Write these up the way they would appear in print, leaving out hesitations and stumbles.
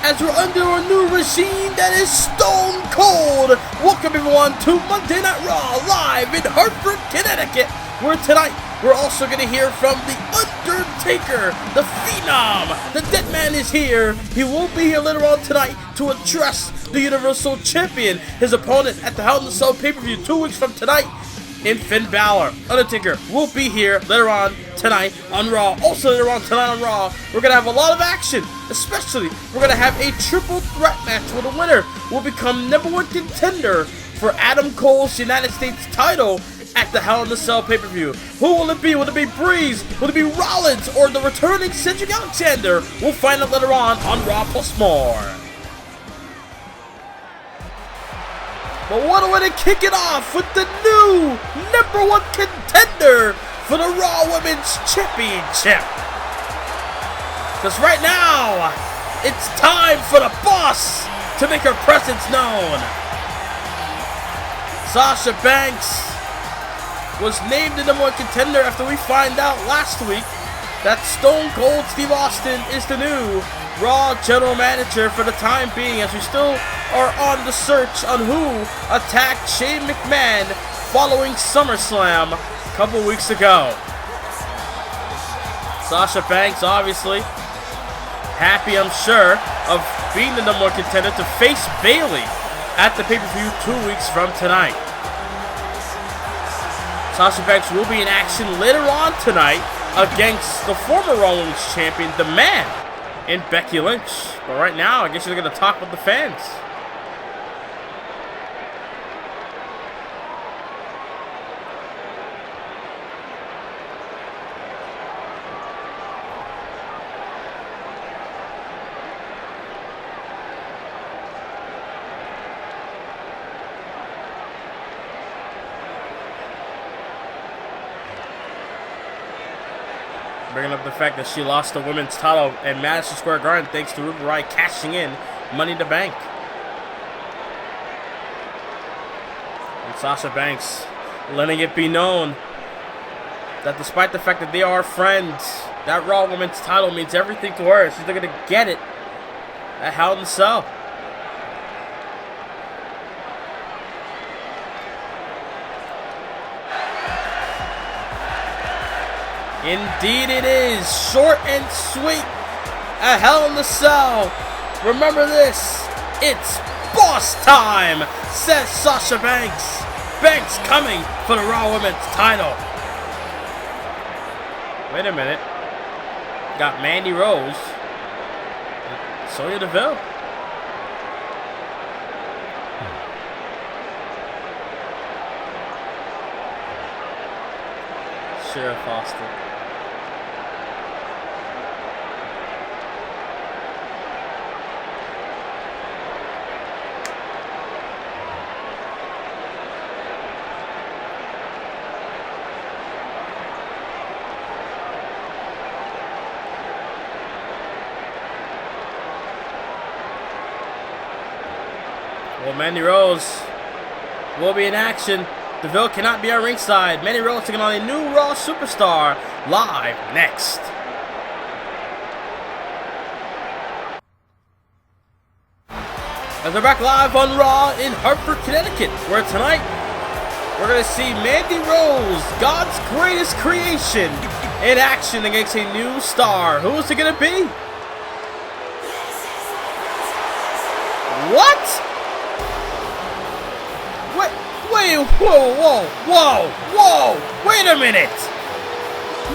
as we're under a new regime that is stone cold. Welcome everyone to Monday Night Raw live in Hartford, Connecticut, where tonight we're also going to hear from the Undertaker, the Phenom. The Dead Man is here. He will be here later on tonight to address the Universal Champion, his opponent at the Hell in a Cell pay-per-view 2 weeks from tonight in Finn Balor. Undertaker will be here later on tonight on Raw. Also later on tonight on Raw, we're going to have a lot of action. Especially, we're going to have a triple threat match where the winner will become #1 contender for Adam Cole's United States title at the Hell in a Cell pay-per-view. Who will it be? Will it be Breeze? Will it be Rollins? Or the returning Cedric Alexander? We'll find out later on Raw Plus More. But what a way to kick it off with the new #1 contender for the Raw Women's Championship. Because right now, it's time for the boss to make her presence known. Sasha Banks was named the #1 contender after we find out last week that Stone Cold Steve Austin is the new Raw General Manager for the time being, as we still are on the search on who attacked Shane McMahon following SummerSlam a couple weeks ago. Sasha Banks obviously happy, I'm sure, of being the #1 contender to face Bayley at the pay-per-view 2 weeks from tonight. Sasha Banks will be in action later on tonight against the former Raw Women's Champion, the Man, in Becky Lynch. But right now, I guess you're going to talk with the fans. Bringing up the fact that she lost the women's title at Madison Square Garden thanks to Ripley cashing in Money in the Bank. And Sasha Banks letting it be known that despite the fact that they are friends, that Raw Women's title means everything to her. She's going to get it at Hell in a Cell. Indeed it is. Short and sweet. A Hell in a Cell. Remember this. It's boss time, says Sasha Banks. Banks coming for the Raw Women's title. Wait a minute. Got Mandy Rose. Sonya Deville. Sheriff Foster. Well, Mandy Rose will be in action. Deville cannot be at ringside. Mandy Rose taking on a new Raw superstar live next. As we're back live on Raw in Hartford, Connecticut, where tonight we're going to see Mandy Rose, God's greatest creation, in action against a new star. Who is it going to be? What? Wait, whoa, wait a minute!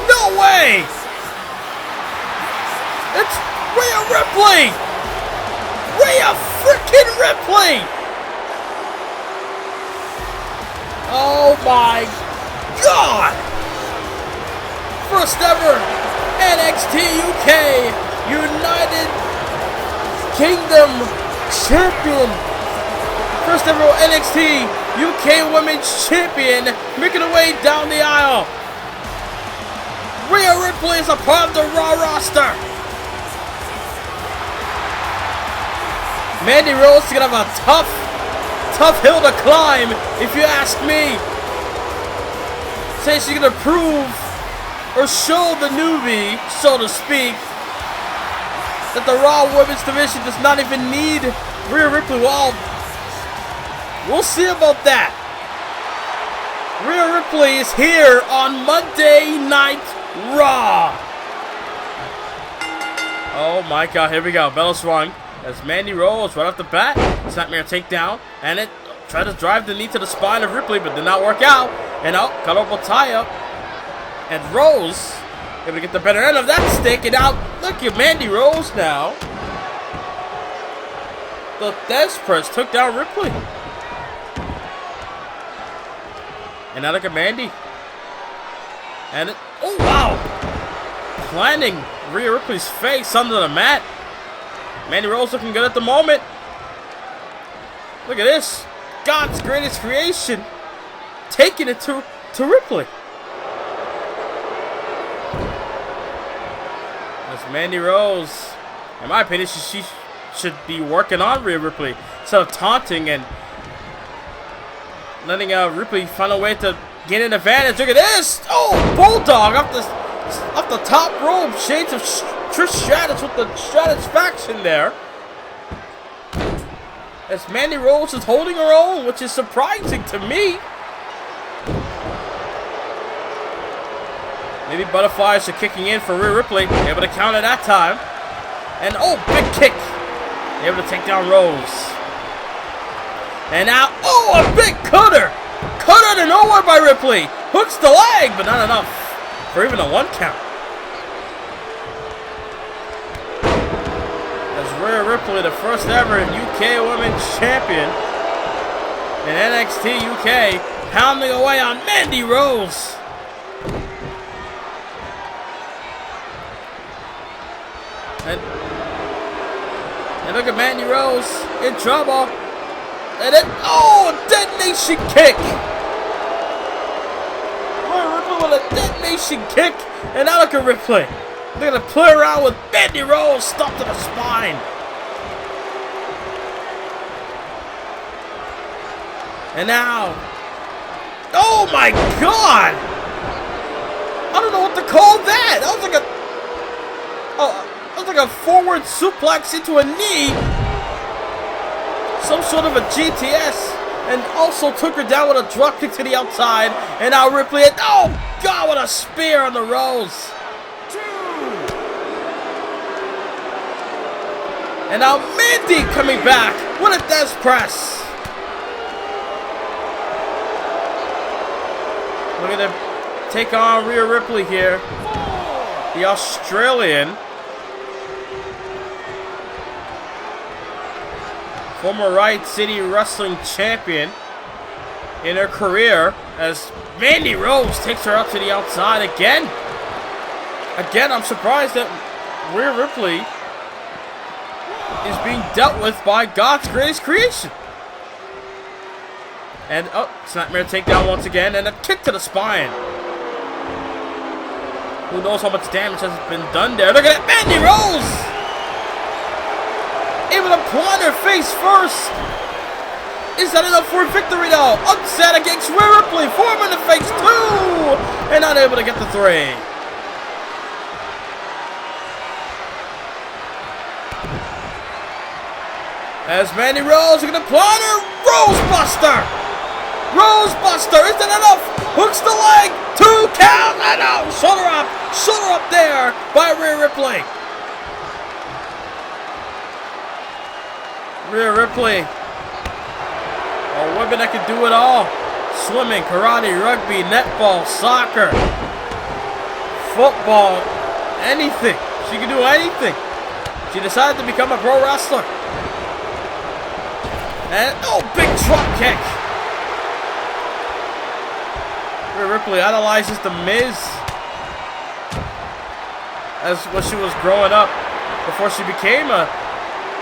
No way! It's Rhea Ripley! Rhea freaking Ripley! Oh my God! First ever NXT UK United Kingdom Champion! First ever NXT UK Women's Champion, making her way down the aisle. Rhea Ripley is a part of the Raw roster. Mandy Rose is gonna have a tough hill to climb, if you ask me. Say she's gonna prove or show the newbie, so to speak, that the Raw Women's Division does not even need Rhea Ripley. Well, we'll see about that. Rhea Ripley is here on Monday Night Raw. Oh my God, here we go. Bella swung as Mandy rolls right off the bat. Snapmare takedown, and it tried to drive the knee to the spine of Ripley, but did not work out. And cut over tie up. And Rose able to get the better end of that stick, and out. Look at Mandy Rose now. The Death Press took down Ripley. And now look at Mandy. And it, oh wow! Planting Rhea Ripley's face under the mat. Mandy Rose looking good at the moment. Look at this. God's greatest creation. Taking it to Ripley. That's Mandy Rose. In my opinion, she should be working on Rhea Ripley instead of taunting and letting Ripley find a way to gain an advantage. Look at this! Oh, Bulldog off the top rope. Shades of Trish Stratus with the Stratus faction there. As Mandy Rose is holding her own, which is surprising to me. Maybe butterflies are kicking in for Rhea Ripley. Able to counter that time. And oh, big kick. Able to take down Rose. And now, oh, a big cutter. Cut out of nowhere by Ripley. Hooks the leg, but not enough for even a 1 count. As Rhea Ripley, the first ever UK Women's Champion in NXT UK, pounding away on Mandy Rose. And look at Mandy Rose in trouble. And then, oh, a detonation kick. Rhea Ripley with a detonation kick. And now look at Ripley. They're going to play around with Mandy Rose stuck to the spine. And now, oh my God. I don't know what to call that. That was like a, forward suplex into a knee. Some sort of a GTS. And also took her down with a drop kick to the outside. And now Ripley, oh God, what a spear on the Rose. And now Mandy coming back with a death press. Look at him take on Rhea Ripley here. The Australian. Former Riot City Wrestling Champion in her career, as Mandy Rose takes her up to the outside again. Again, I'm surprised that Rhea Ripley is being dealt with by God's greatest creation. And, oh, snapmare takedown once again, and a kick to the spine. Who knows how much damage has been done there. Look at that, Mandy Rose! Able to plant her face first. Is that enough for a victory though? Upset against Rhea Ripley. 4 in the face, 2! And not able to get the 3. As Mandy Rose is going to plant her. Rosebuster! Rosebuster! Is that enough? Hooks the leg. 2 count. I know. Shoulder up there by Rhea Ripley. Rhea Ripley, a woman that can do it all. Swimming, karate, rugby, netball, soccer, football, anything. She can do anything. She decided to become a pro wrestler. And, oh, big drop kick. Rhea Ripley idolizes The Miz as when she was growing up before she became a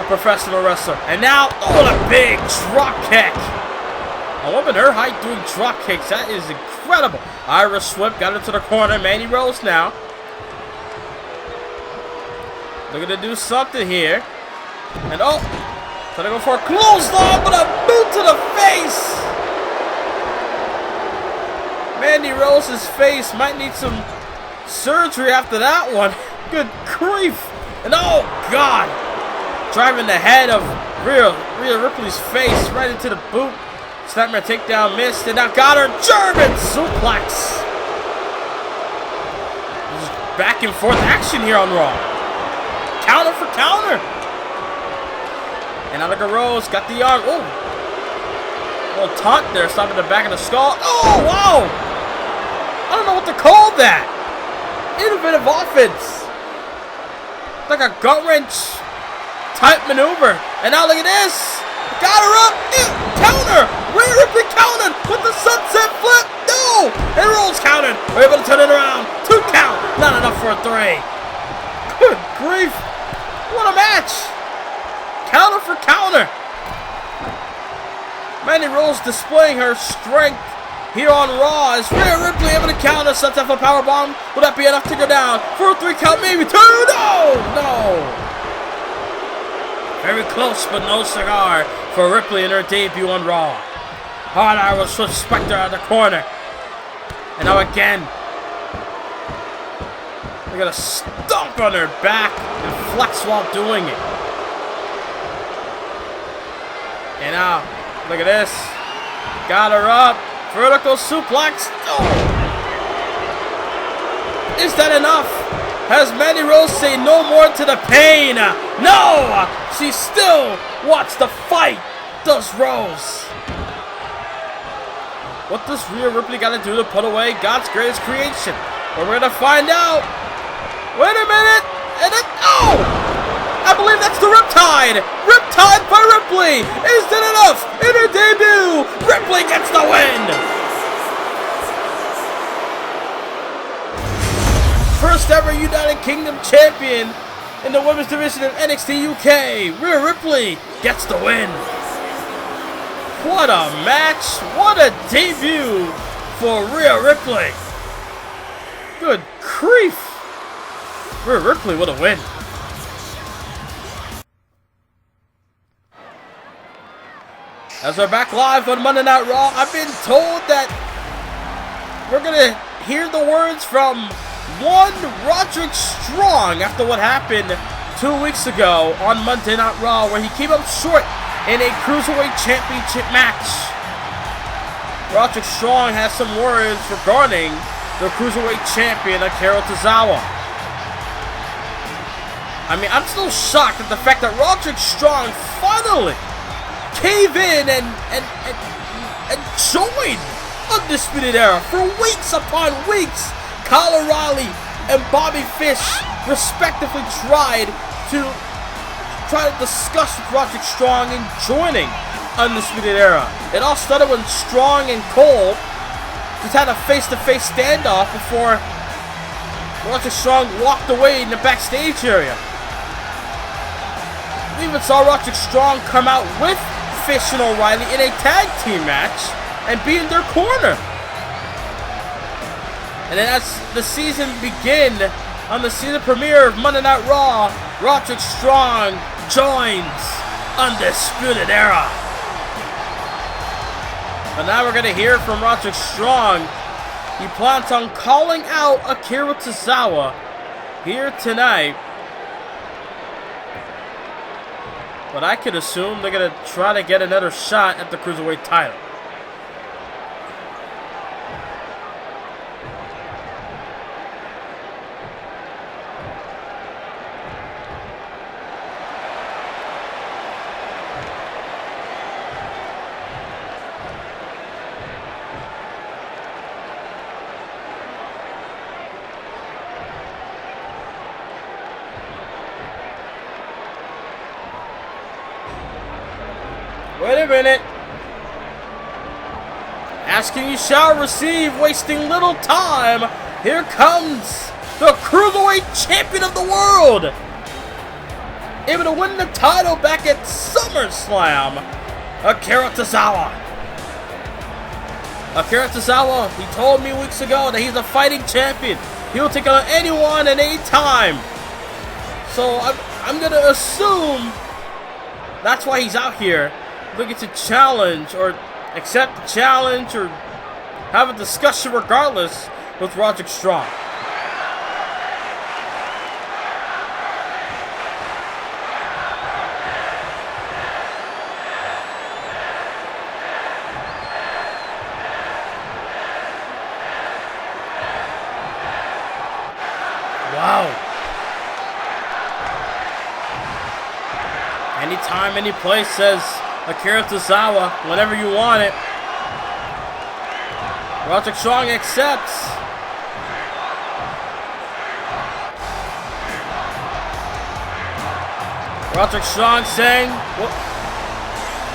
professional wrestler. And now, oh, what a big drop kick. A woman her height doing drop kicks. That is incredible. Irish whip got into the corner. Mandy Rose now. Looking to do something here. And oh, trying to go for a clothesline, but a boot to the face. Mandy Rose's face might need some surgery after that one. Good grief. And oh, God. Driving the head of Rhea Ripley's face right into the boot. Snapmare takedown missed, and now got her German suplex. Back and forth action here on Raw. Counter for counter. And Alaka Rose got the arm. Oh. A little taunt there, stopping the back of the skull. Oh, wow. I don't know what to call that. Innovative offense. Like a gut wrench type maneuver. And now look at this. Got her up. Counter. Rhea Ripley countered with the sunset flip. No. And Rose countered. We're able to turn it around. 2 count. Not enough for a 3. Good grief. What a match. Counter for counter. Mandy Rose displaying her strength here on Raw as Rhea Ripley able to counter, sets up a powerbomb. Will that be enough to go down for a 3 count? Maybe 2. No. Very close, but no cigar for Ripley in her debut on Raw. Hard Irish Swift Spectre out of the corner. And now again. They're going to stomp on her back and flex while doing it. And now, look at this. Got her up. Vertical suplex. Oh. Is that enough? Has Mandy Rose say no more to the pain? No! She still wants to fight, does Rose. What does Rhea Ripley got to do to put away God's greatest creation? Well, we're going to find out. Wait a minute. And then, oh! I believe that's the Riptide. Riptide by Ripley. Is that enough? In her debut, Ripley gets the win. First ever United Kingdom champion in the women's division of NXT UK. Rhea Ripley gets the win. What a match. What a debut for Rhea Ripley. Good grief. Rhea Ripley, what a win. As we're back live on Monday Night Raw, I've been told that we're going to hear the words from one Roderick Strong after what happened 2 weeks ago on Monday Night Raw, where he came up short in a Cruiserweight Championship match. Roderick Strong has some words regarding the Cruiserweight Champion, Akira Tozawa. I mean, I'm still shocked at the fact that Roderick Strong finally cave in and join Undisputed Era. For weeks upon weeks, Kyle O'Reilly and Bobby Fish respectively tried to discuss with Roderick Strong in joining Undisputed Era. It all started when Strong and Cole just had a face-to-face standoff before Roderick Strong walked away in the backstage area. We even saw Roderick Strong come out with Fish and O'Reilly in a tag team match and be in their corner. And then as the season began, on the season premiere of Monday Night Raw, Roderick Strong joins Undisputed Era. But now we're going to hear from Roderick Strong. He plans on calling out Akira Tozawa here tonight. But I could assume they're going to try to get another shot at the Cruiserweight title. Wait a minute. Asking you shall receive, wasting little time. Here comes the Cruiserweight Champion of the World. Able to win the title back at SummerSlam, Akira Tozawa. Akira Tozawa, he told me weeks ago that he's a fighting champion. He'll take on anyone at any time. So I'm going to assume that's why he's out here. Looking to challenge or accept the challenge or have a discussion regardless with Roderick Strong. Wow. Anytime, any place, says Akira Tozawa, whenever you want it. Roderick Strong accepts. Roderick Strong saying, well,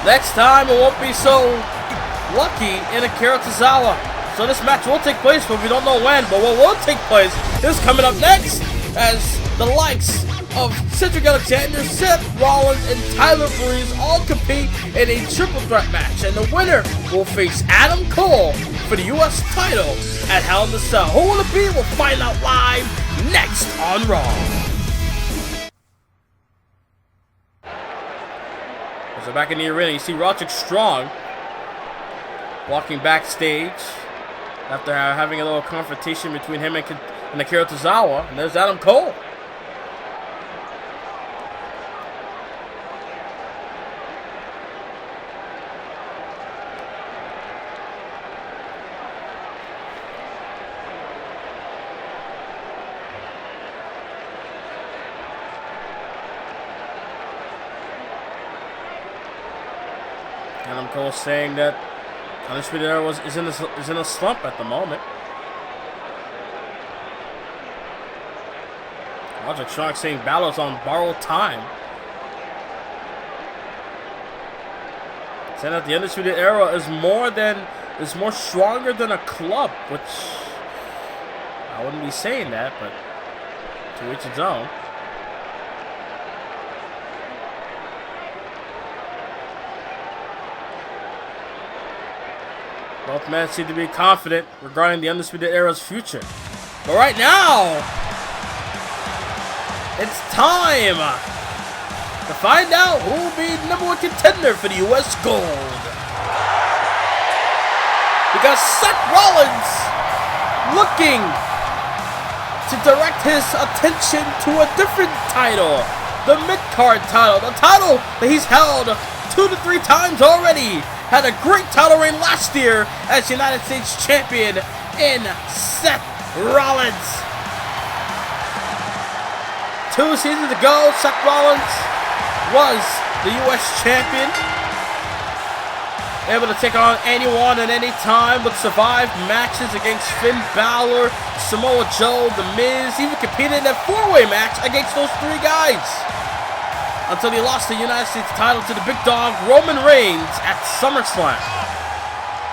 next time it won't be so lucky in Akira Tozawa. So this match will take place, but we don't know when. But what will take place is coming up next, as the likes of Cedric Alexander, Seth Rollins, and Tyler Breeze all compete in a triple threat match. And the winner will face Adam Cole for the US title at Hell in a Cell. Who will it be? We'll find out live next on Raw. So back in the arena, you see Roderick Strong walking backstage after having a little confrontation between him and Akira Tozawa. And there's Adam Cole. Adam Cole saying that Undisputed Era is in a slump at the moment. Roderick Strong saying Balor's on borrowed time. Saying that the Undisputed Era is more stronger than a club, which I wouldn't be saying that, but to each its own. Both men seem to be confident regarding the Undisputed Era's future. But right now, it's time to find out who will be #1 contender for the US Gold. Because Seth Rollins looking to direct his attention to a different title. The mid-card title. The title that he's held 2 to 3 times already. Had a great title reign last year as United States Champion in Seth Rollins. 2 seasons ago, Seth Rollins was the US Champion. Able to take on anyone at any time, but survived matches against Finn Balor, Samoa Joe, The Miz, even competed in a 4-way match against those 3 guys. Until he lost the United States title to the big dog Roman Reigns at SummerSlam.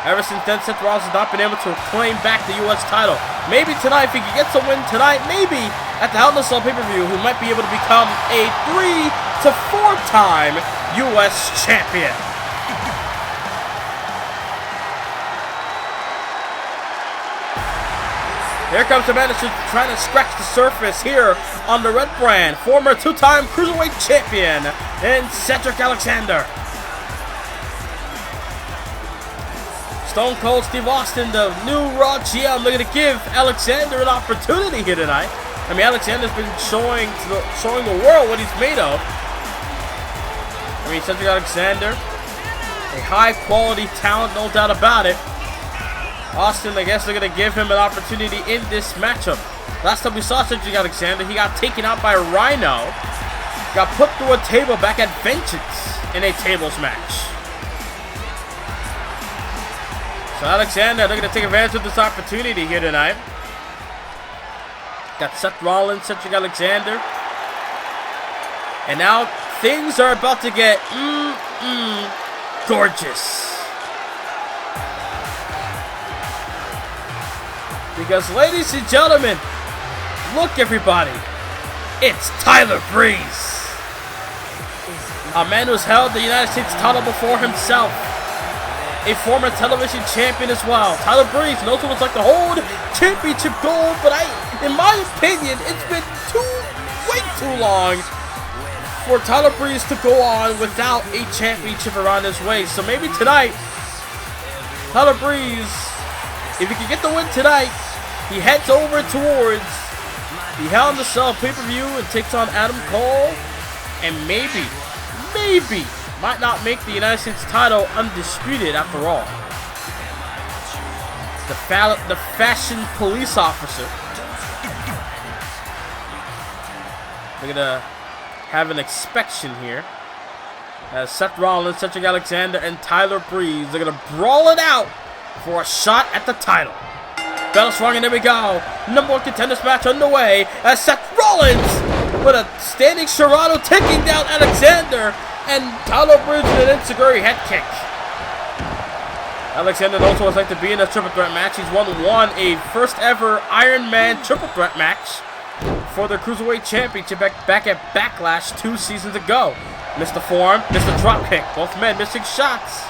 Ever since then, Seth Rollins has not been able to claim back the US title. Maybe tonight, if he gets a win tonight, maybe at the Hell in a Cell pay-per-view, he might be able to become a 3 to 4-time US champion. Here comes the man that's just trying to scratch the surface here on the red brand. Former 2-time Cruiserweight champion in Cedric Alexander. Stone Cold Steve Austin, the new Raw GM, looking to give Alexander an opportunity here tonight. I mean, Alexander's been showing the world what he's made of. I mean, Cedric Alexander, a high-quality talent, no doubt about it. Austin, I guess they're going to give him an opportunity in this matchup. Last time we saw Cedric Alexander, he got taken out by Rhino. Got put through a table back at Vengeance in a tables match. So Alexander, they're going to take advantage of this opportunity here tonight. Got Seth Rollins, Cedric Alexander. And now things are about to get gorgeous. Because, ladies and gentlemen, look everybody, it's Tyler Breeze. A man who's held the United States title before himself. A former television champion as well. Tyler Breeze knows what it's like to hold championship gold, but in my opinion, it's been way too long for Tyler Breeze to go on without a championship around his waist. So maybe tonight, Tyler Breeze, if he can get the win tonight, he heads over towards the Hell in a Cell pay-per-view and takes on Adam Cole. And maybe, might not make the United States title undisputed after all. The fashion police officer We're gonna have an inspection here. As Seth Rollins, Cedric Alexander, and Tyler Breeze, they're gonna brawl it out for a shot at the title. Battle Strong, and there we go. Number 1 contenders match underway as Seth Rollins with a standing Serrano taking down Alexander, and Tyler Breeze with an enziguri head kick. Alexander knows what it's like to be in a triple threat match. He's won a first ever Iron Man triple threat match for the Cruiserweight Championship back at Backlash 2 seasons ago. Missed the form, missed the drop kick. Both men missing shots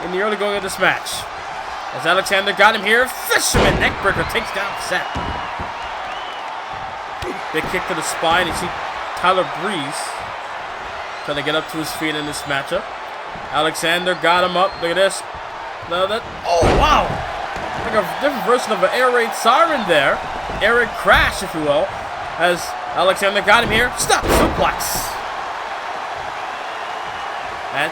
in the early going of this match. As Alexander got him here, Fisherman neckbreaker takes down Seth. Big kick to the spine. You see Tyler Breeze trying to get up to his feet in this matchup. Alexander got him up. Look at this. Oh, wow. Like a different version of an air raid siren there. Air raid crash, if you will. As Alexander got him here. Stop suplex. And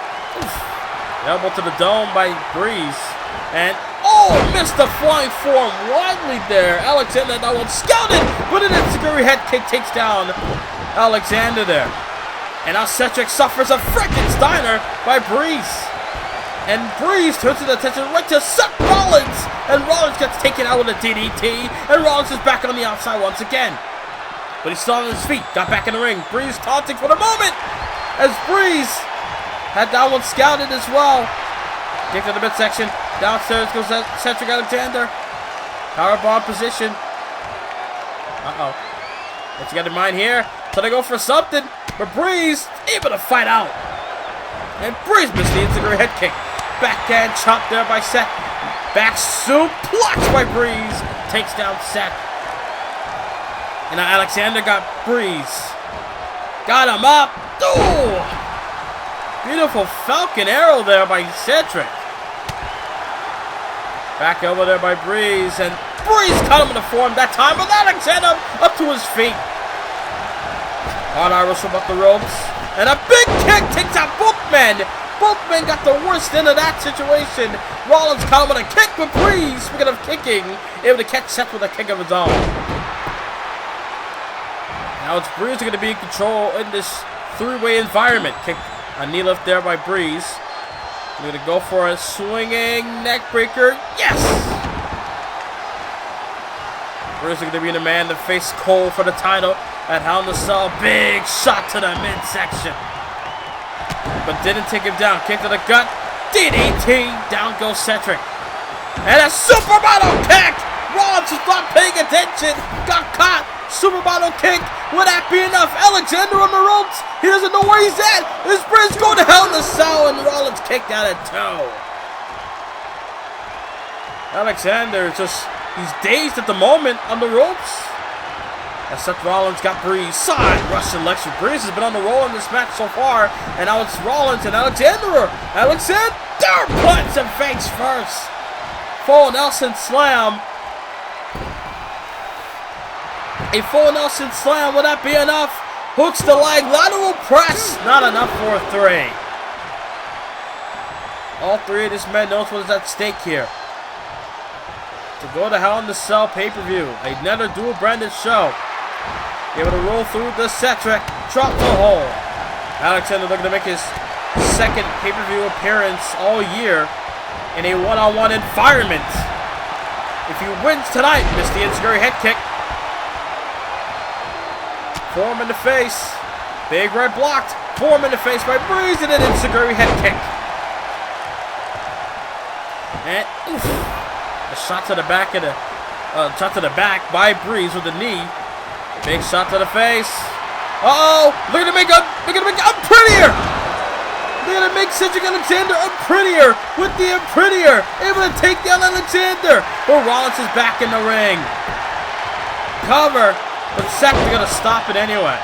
elbow to the dome by Breeze. And, oh, missed the flying form widely there. Alexander that one scouted, but an enziguri head kick takes down Alexander there. And now Cedric suffers a Frankensteiner by Breeze. And Breeze turns his attention right to Seth Rollins. And Rollins gets taken out with a DDT. And Rollins is back on the outside once again. But he's still on his feet. Got back in the ring. Breeze taunting for the moment. As Breeze had that one scouted as well. Kick to the midsection. Downstairs goes Cedric Alexander. Powerbomb position. Uh-oh. What you got in mind here? So they go for something. But Breeze able to fight out. And Breeze missed the enziguri head kick. Backhand chop there by Seth. Back suplex by Breeze. Takes down Seth. And now Alexander got Breeze. Got him up. Oh! Beautiful Falcon Arrow there by Cedric. Back over there by Breeze. And Breeze caught him in the form that time. But Alexander up to his feet. Hard Irish from up the ropes. And a big kick takes out both men. Both men got the worst end of that situation. Rollins caught him with a kick, but Breeze, speaking of kicking, able to catch Seth with a kick of his own. Now it's Breeze going to be in control in this three-way environment. Kick, a knee lift there by Breeze. We're going to go for a swinging neck breaker. Yes! Breeze is going to be the man to face Cole for the title at Hell in a Cell. Big shot to the midsection. But didn't take him down. Kick to the gut. DDT. Down goes Cedric. And a supermodel kick. Rollins is not paying attention. Got caught. Supermodel kick. Would that be enough? Alexander on the ropes. He doesn't know where he's at. His Breeze going to Hell in a Cell, and Rollins kicked out at toe. Alexander he's dazed at the moment on the ropes. As Seth Rollins got Breeze. Side Russian Lecture. Breeze has been on the roll in this match so far. And now it's Rollins and Alexander. Alexander plants him face first. Full Nelson slam. A full Nelson slam. Would that be enough? Hooks the leg. Lateral press. Not enough for a 3. All three of these men knows what is at stake here. To go to Hell in a Cell pay-per-view. Another dual branded show. Able to roll through the Cedric. Drop to the hole. Alexander looking to make his second pay-per-view appearance all year in a one-on-one environment. If he wins tonight, missed the enziguri head kick. Form in the face. Big red blocked. Form in the face by Breeze and an enziguri head kick. And oof. A shot to the back of the by Breeze with the knee. Big shot to the face. Uh-oh! Look at him make unprettier! Look at him make Cedric Alexander unprettier with the unprettier. Able to take down Alexander. But Rollins is back in the ring. Cover. But Seth is going to stop it anyway.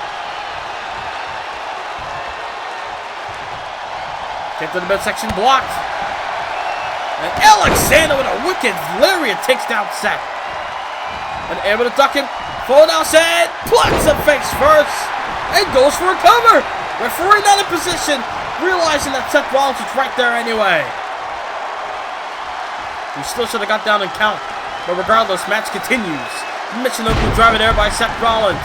Kick to the midsection blocked. And Alexander with a wicked lariat takes down Seth. And able to duck him. Full Nelson, plants him face first, and goes for a cover. Referee not in position, realizing that Seth Rollins is right there anyway. He still should have got down and count, but regardless, match continues. Michinoku driver there by Seth Rollins.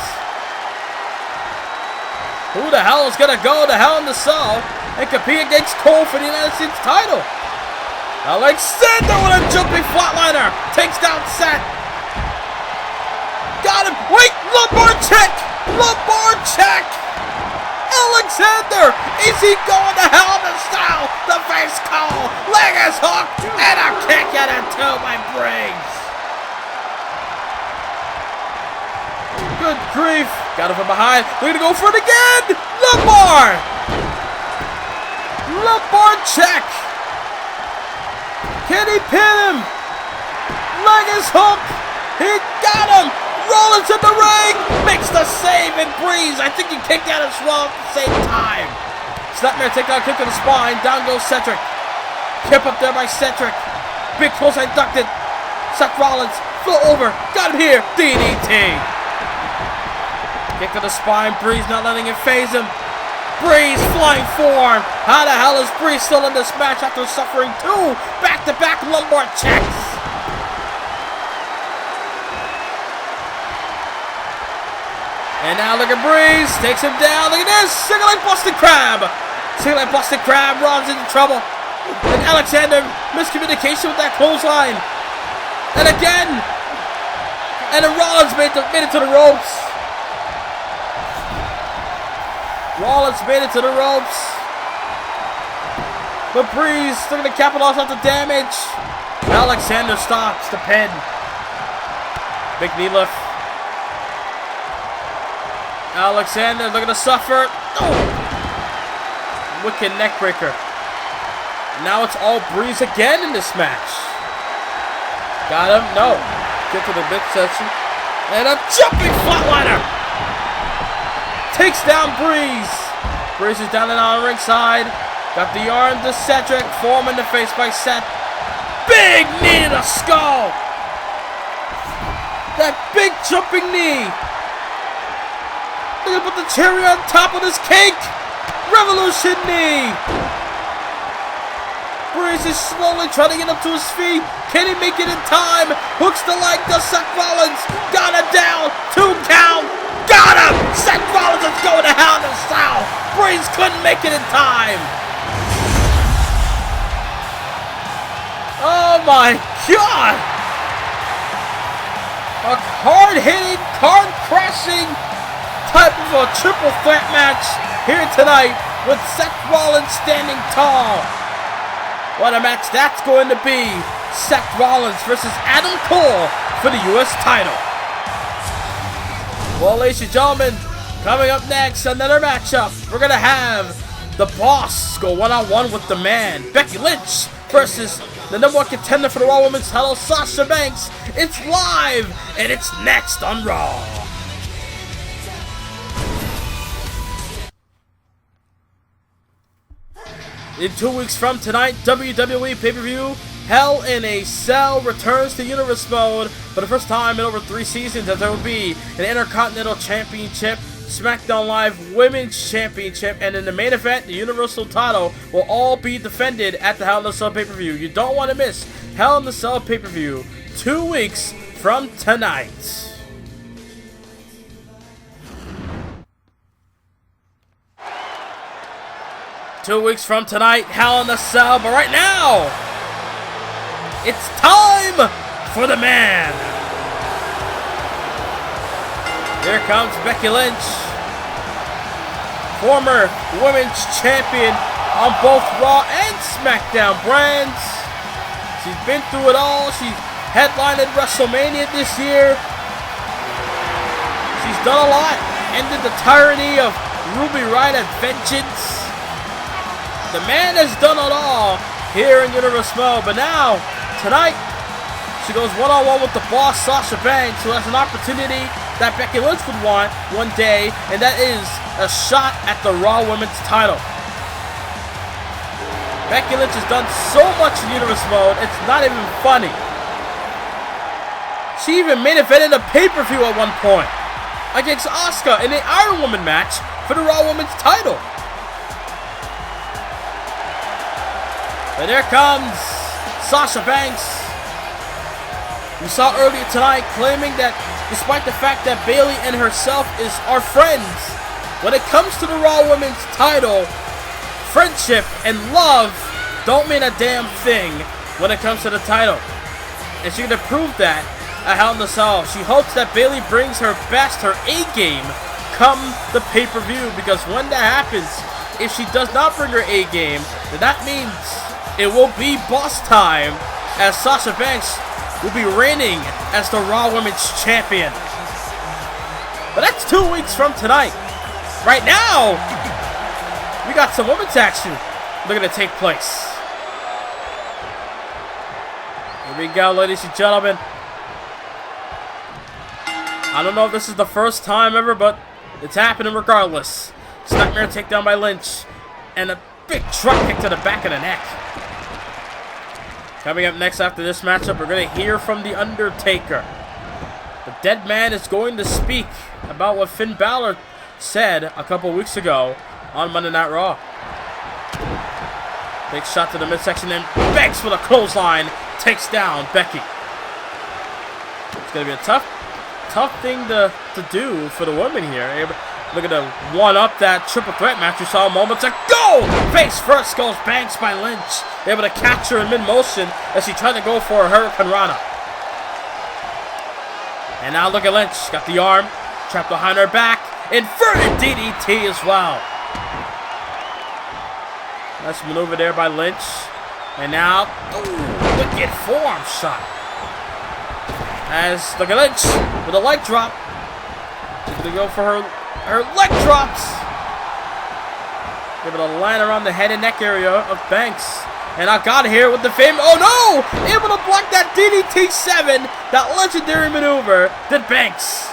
Who the hell is going to go to Hell in the Cell and compete against Cole for the United States title? Alexander with a jumping flatliner. Takes down Seth. Got him. Wait, lumbar check. Lumbar check. Alexander. Is he going to Hell in the Cell? The face call. Leg is hooked. And a kick out of two by Briggs. Good grief. Got him from behind. They're going to go for it again. Lumbar. Lumbar check. Can he pin him? Leg is hooked. He got him. Rollins in the ring. Makes the save and Breeze. I think he kicked out as well at the same time. Snapmare takedown kick to the spine. Down goes Cedric. Kip up there by Cedric. Big clothesline ducked it. Seth Rollins. Flew over. Got him here. DDT. Kick to the spine. Breeze not letting it phase him. Breeze flying forearm. How the hell is Breeze still in this match after suffering two back-to-back lumbar checks? And now look at Breeze. Takes him down. Look at this. Single leg busted crab. Single leg busted crab. Ron's into trouble. And Alexander, miscommunication with that clothesline. And again. And then Rollins made it to the ropes. Rollins made it to the ropes. But Breeze still going to capitalize on the damage. Alexander stops the pin. Big knee lift. Alexander looking to suffer. Oh. Wicked neck breaker. Now it's all Breeze again in this match. Got him? No. Get to the midsection. And a jumping flatliner. Takes down Breeze. Breeze is down and on the ringside. Got the arm to Cedric. Forearm in the face by Seth. Big knee to the skull. That big jumping knee. Look at put the cherry on top of this cake. Revolution knee. Breeze is slowly trying to get up to his feet. Can he make it in time? Hooks the leg to Seth Rollins. Got it down. 2 count. Got him! Seth Rollins is going to Hell in the Cell. Breeze couldn't make it in time. Oh my God! A card-hitting, card-crashing type of a triple threat match here tonight with Seth Rollins standing tall. What a match that's going to be. Seth Rollins versus Adam Cole for the U.S. title. Well, ladies and gentlemen, coming up next, another matchup. We're going to have the Boss go one-on-one with the Man, Becky Lynch, versus the #1 contender for the Raw Women's title, Sasha Banks. It's live, and it's next on Raw. In 2 weeks from tonight, WWE pay-per-view Hell in a Cell returns to Universe mode for the first time in over 3 seasons, as there will be an Intercontinental Championship, SmackDown Live Women's Championship, and in the main event, the Universal title will all be defended at the Hell in a Cell pay-per-view. You don't want to miss Hell in a Cell pay-per-view 2 weeks from tonight. Two weeks from tonight, Hell in a Cell, but right now, it's time for the Man. Here comes Becky Lynch, former women's champion on both Raw and SmackDown brands. She's been through it all. She's headlined at WrestleMania this year. She's done a lot. Ended the tyranny of Ruby Riott at Vengeance. The Man has done it all here in Universe mode, but now, tonight, she goes one-on-one with the Boss, Sasha Banks, who has an opportunity that Becky Lynch would want one day, and that is a shot at the Raw Women's title. Becky Lynch has done so much in Universe mode, it's not even funny. She even main evented a pay-per-view at one point against Asuka in an Iron Woman match for the Raw Women's title. And there comes Sasha Banks. We saw earlier tonight claiming that despite the fact that Bayley and herself are friends, when it comes to the Raw Women's title, friendship and love don't mean a damn thing when it comes to the title. And she's going to prove that at Hell in a Cell. She hopes that Bayley brings her best, her A-game, come the pay-per-view. Because when that happens, if she does not bring her A-game, then that means it will be boss time, as Sasha Banks will be reigning as the Raw Women's Champion. But that's 2 weeks from tonight. Right now, we got some women's action looking to take place. Here we go, ladies and gentlemen. I don't know if this is the first time ever, but it's happening regardless. Snapmare takedown by Lynch. And a big drop kick to the back of the neck. Coming up next after this matchup, we're going to hear from the Undertaker. The dead man is going to speak about what Finn Balor said a couple weeks ago on Monday Night Raw. Big shot to the midsection, and Banks with a clothesline takes down Becky. It's going to be a tough thing to do for the women here. Looking to one-up that triple threat match we saw moments ago. Face first goes Banks by Lynch. Able to catch her in mid-motion as she tried to go for a Hurricane Rana. And now look at Lynch. Got the arm trapped behind her back. Inverted DDT as well. Nice maneuver there by Lynch. And now, wicked forearm shot. As look at Lynch with a leg drop. She's going to go for her leg drops. Able to land around the head and neck area of Banks. And I got here with the famous, oh no! Able to block that DDT 7, that legendary maneuver, did Banks.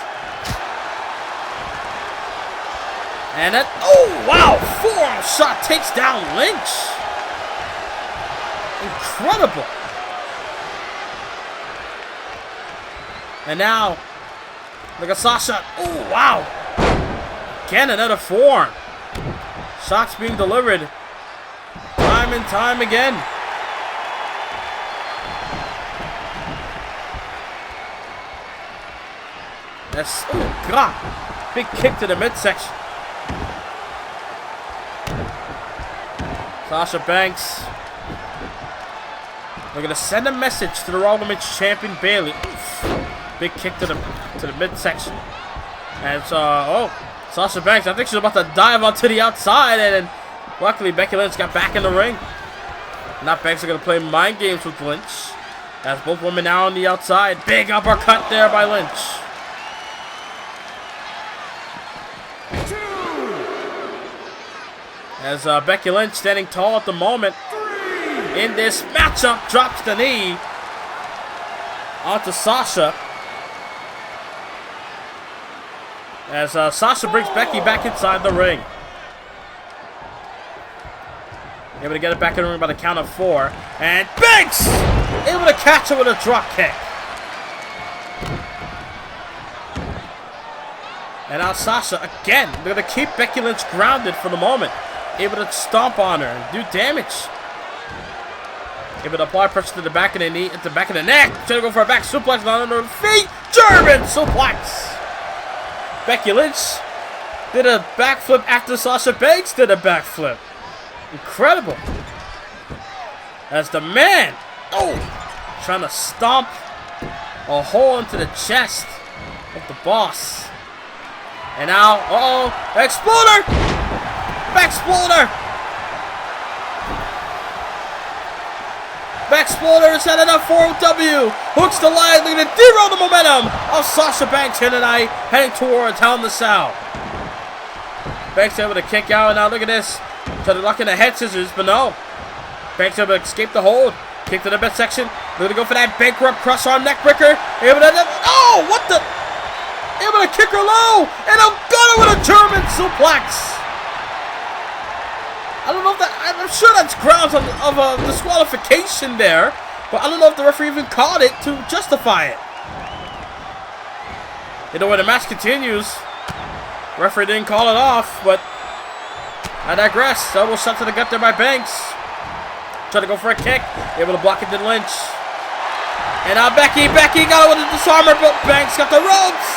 And then, oh wow, forearm shot takes down Lynch. Incredible. And now, look at Sasha. Oh wow. Again, another forearm. Shots being delivered time and time again. That's, oh god. Big kick to the midsection. Sasha Banks. We're going to send a message to the Raw Women's Champion Bayley. Oof. Big kick to the midsection. And Sasha Banks, I think she's about to dive onto the outside, and then luckily Becky Lynch got back in the ring. Now Banks are going to play mind games with Lynch, as both women now on the outside. Big uppercut there by Lynch. As Becky Lynch, standing tall at the moment in this matchup, drops the knee onto Sasha. As Sasha brings Becky back inside the ring. Able to get it back in the ring by the count of 4. And Banks! Able to catch her with a drop kick. And now Sasha, again, they're going to keep Becky Lynch grounded for the moment. Able to stomp on her and do damage. Able to apply pressure to the back of the knee, at the back of the neck. Trying to go for a back suplex, not under her feet. German suplex. Becky Lynch did a backflip after Sasha Banks did a backflip. Incredible. As the man, trying to stomp a hole into the chest of the boss. And now, exploder! Backsploder! Backsploder is setting up for W. Hooks the line, leading to derail the momentum of Sasha Banks here tonight, heading towards Hell in the Cell. Banks able to kick out, and now look at this. Trying to lock in the head scissors, but no. Banks able to escape the hold. Kick to the midsection. They're going to go for that bankrupt cross arm neck breaker. Able to, what the? Able to kick her low, and I'm gonna with a German suplex. I don't know if that, I'm sure that's grounds of a disqualification there, but I don't know if the referee even called it to justify it. Either way, the match continues. Referee didn't call it off, but I digress. Elbow shot to the gut there by Banks. Trying to go for a kick. Able to block it to Lynch. And now Becky got it with a disarmer, but Banks got the ropes.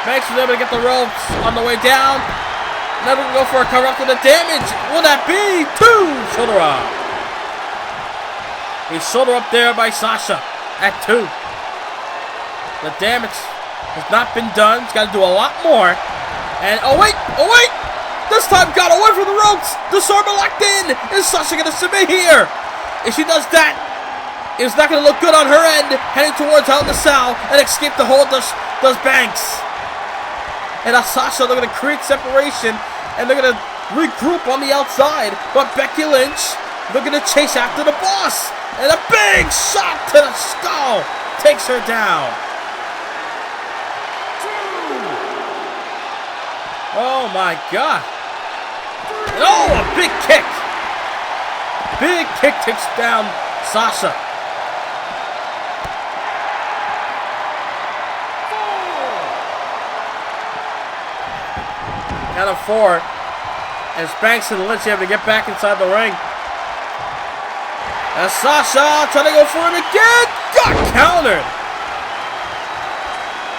Banks was able to get the ropes on the way down. Now we're going to go for a cover after the damage. Will that be 2? Shoulder up. He's shoulder up there by Sasha at 2. The damage has not been done. He's got to do a lot more. And, oh wait. This time got away from the ropes. The Disarmer locked in. Is Sasha going to submit here? If she does that, it's not going to look good on her end. Heading towards Hell in the Cell and escape the hold does Banks. And now Sasha, they're going to create separation. And they're going to regroup on the outside. But Becky Lynch, they're going to chase after the boss. And a big shot to the skull takes her down. Oh my God. And oh, a big kick. Big kick takes down Sasha. Count of 4. As Banks and Lynch have to get back inside the ring. As Sasha trying to go for it again. Got countered.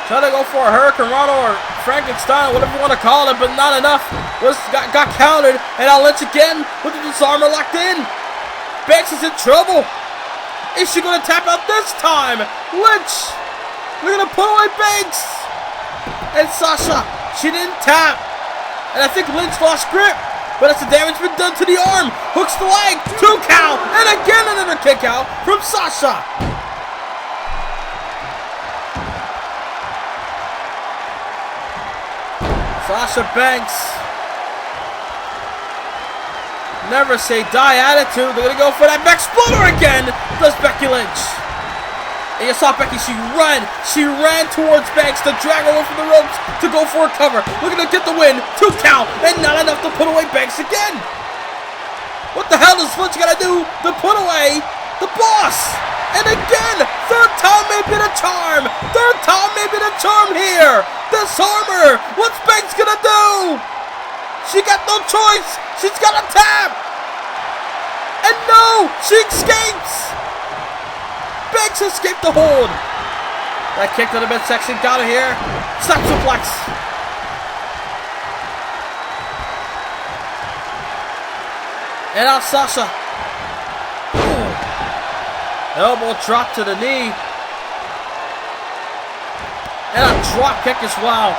Trying to go for a Hurricane Rana or Frankenstein, whatever you want to call it, but not enough. Got countered. And now Lynch again with the Disarmer locked in. Banks is in trouble. Is she going to tap out this time? Lynch. They're going to put away Banks. And Sasha, she didn't tap. And I think Lynch lost grip. But as the damage been done to the arm. Hooks the leg. 2 count. And again another kick out from Sasha. Sasha Banks. Never say die attitude. They're going to go for that back exploder again. Does Becky Lynch. And you saw Becky, she ran towards Banks to drag her over from the ropes to go for a cover. Looking to get the win. 2 count. And not enough to put away Banks again. What the hell does Lynch got to do to put away the boss? And again, third time may be the charm. Third time may be the charm here. Disarmer. What's Banks going to do? She got no choice. She's got to tap. And no, she escapes. Banks escaped the hold. That kick to the midsection. Got her here. Snap suplex. And now Sasha. Ooh. Elbow drop to the knee. And a drop kick as well.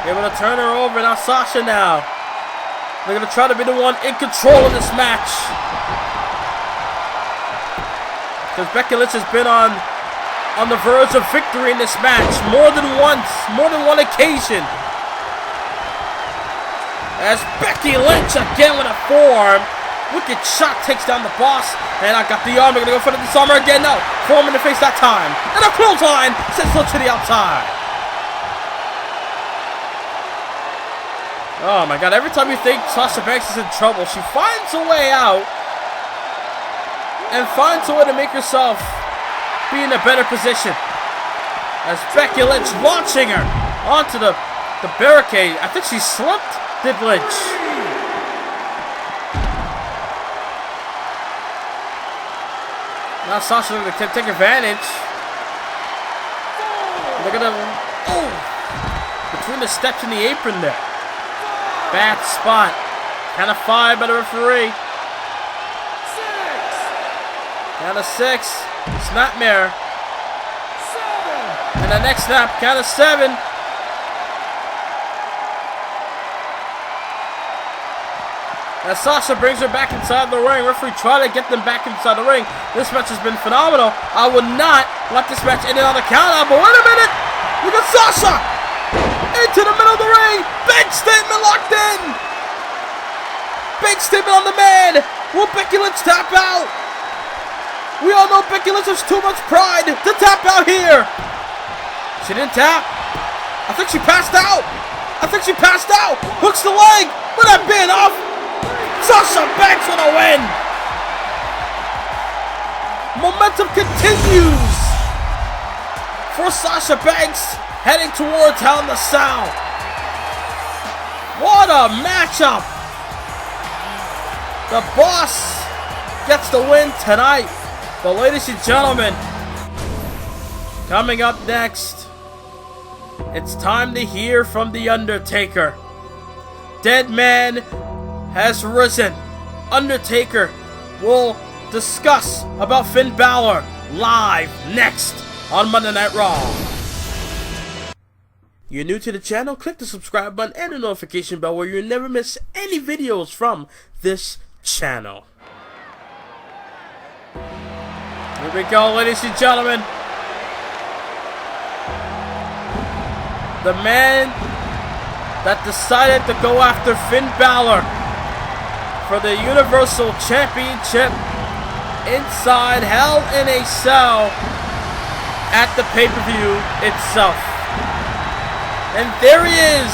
Able to turn her over. Now Sasha now. They're going to try to be the one in control of this match. Because Becky Lynch has been on the verge of victory in this match more than once, more than one occasion. As Becky Lynch again with a forearm. Wicked shot takes down the boss. And I got the arm. They're going to go for the Disarmer again. No. Forearm in the face that time. And a clothesline sends Lynch to the outside. Oh my God. Every time you think Sasha Banks is in trouble, she finds a way out. And finds a way to make herself be in a better position. As Becky Lynch launching her onto the barricade. I think she slipped, did Lynch. Now Sasha going to take advantage. They're going to... Oh! Between the steps and the apron there. Bad spot. Count of 5 by the referee. Count of 6. Snapmare. And the next snap. Count of 7. As Sasha brings her back inside the ring. Referee trying to get them back inside the ring. This match has been phenomenal. I would not let this match end on the count out. But wait a minute. Look at Sasha. Into the middle of the ring. Big statement locked in. Big statement on the man. Will Becky Lynch tap out? We all know Becky Lynch has too much pride to tap out here. She didn't tap. I think she passed out. Hooks the leg. Would that be enough? Sasha Banks with a win. Momentum continues for Sasha Banks heading towards Hell in the Cell. What a matchup. The boss gets the win tonight. But ladies and gentlemen, coming up next, It's time to hear from the Undertaker. Dead man has risen. Undertaker will discuss about Finn Balor live next on Monday Night Raw. You're new to the channel? Click the subscribe button and the notification bell where you'll never miss any videos from this channel. Here we go, ladies and gentlemen. The man that decided to go after Finn Balor for the Universal Championship inside Hell in a Cell at the pay-per-view itself. And there he is,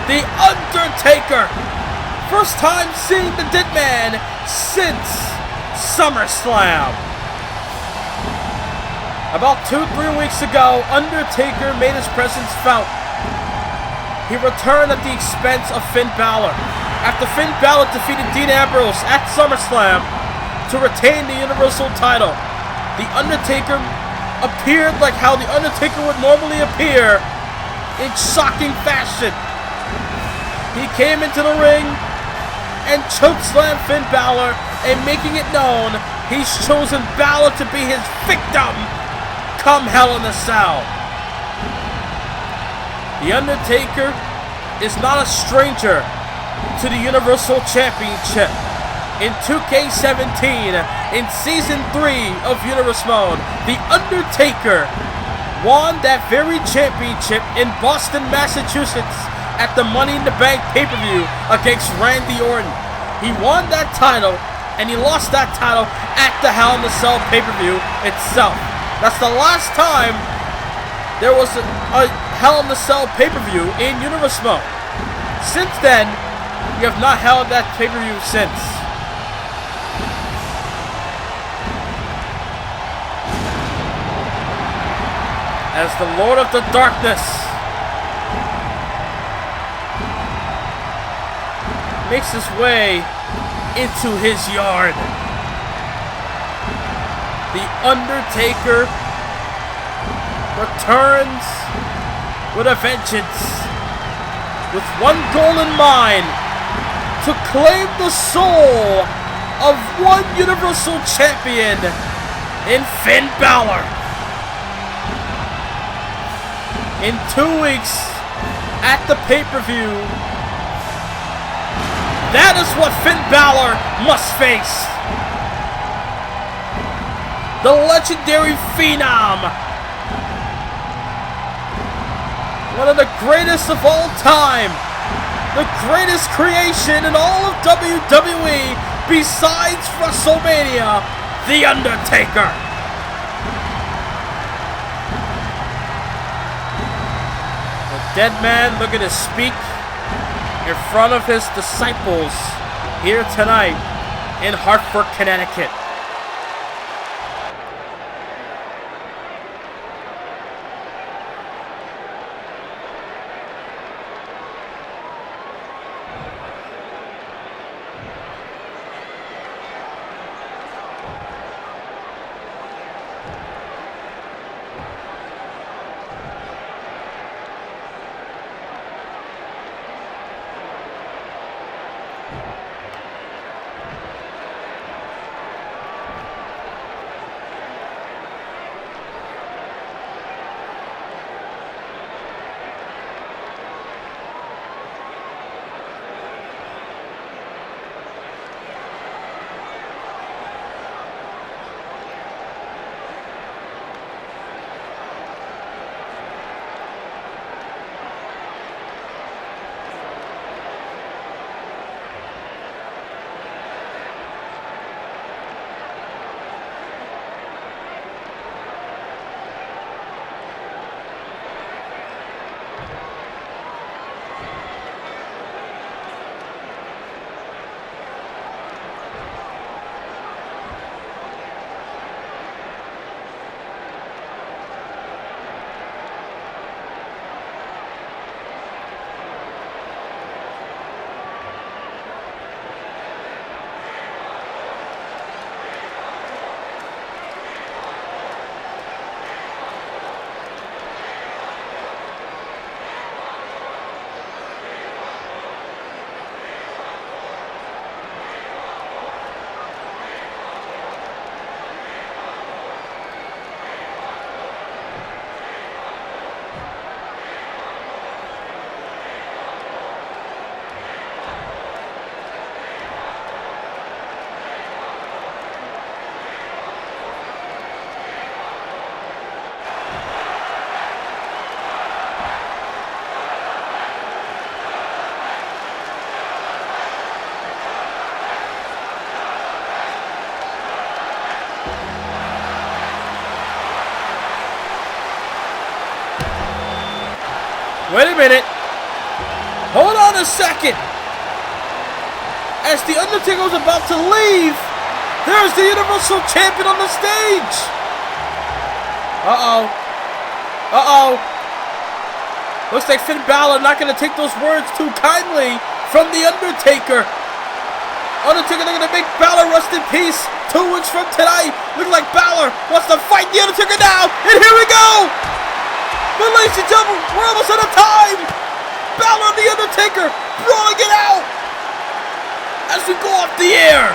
the Undertaker. First time seeing the dead man since SummerSlam. About 2-3 weeks ago, Undertaker made his presence felt. He returned at the expense of Finn Balor. After Finn Balor defeated Dean Ambrose at SummerSlam to retain the Universal title, the Undertaker appeared like how the Undertaker would normally appear, in shocking fashion. He came into the ring and chokeslammed Finn Balor, and making it known he's chosen Balor to be his victim come Hell in a Cell. The Undertaker is not a stranger to the Universal Championship. In 2K17, in Season 3 of Universe Mode, The Undertaker won that very championship in Boston, Massachusetts at the Money in the Bank pay-per-view against Randy Orton. He won that title, and he lost that title at the Hell in a Cell pay-per-view itself. That's the last time there was a Hell in a Cell pay-per-view in Universe Mode. Since then, we have not held that pay-per-view since. As the Lord of the Darkness makes his way into his yard, the Undertaker returns with a vengeance, with one goal in mind: to claim the soul of one Universal Champion in Finn Balor. In 2 weeks at the pay-per-view, that is what Finn Balor must face. The legendary Phenom, one of the greatest of all time, the greatest creation in all of WWE besides WrestleMania, The Undertaker. The dead man looking to speak in front of his disciples here tonight in Hartford, Connecticut. Wait a minute. Hold on a second. As the Undertaker was about to leave, there's the Universal Champion on the stage. Uh-oh. Uh-oh. Looks like Finn Balor not going to take those words too kindly from the Undertaker. Undertaker, they're going to make Balor rest in peace 2 weeks from tonight. Looks like Balor wants to fight the Undertaker now. And here we go. But ladies and gentlemen, we're almost out of time. Balor and the Undertaker brawling it out as we go off the air.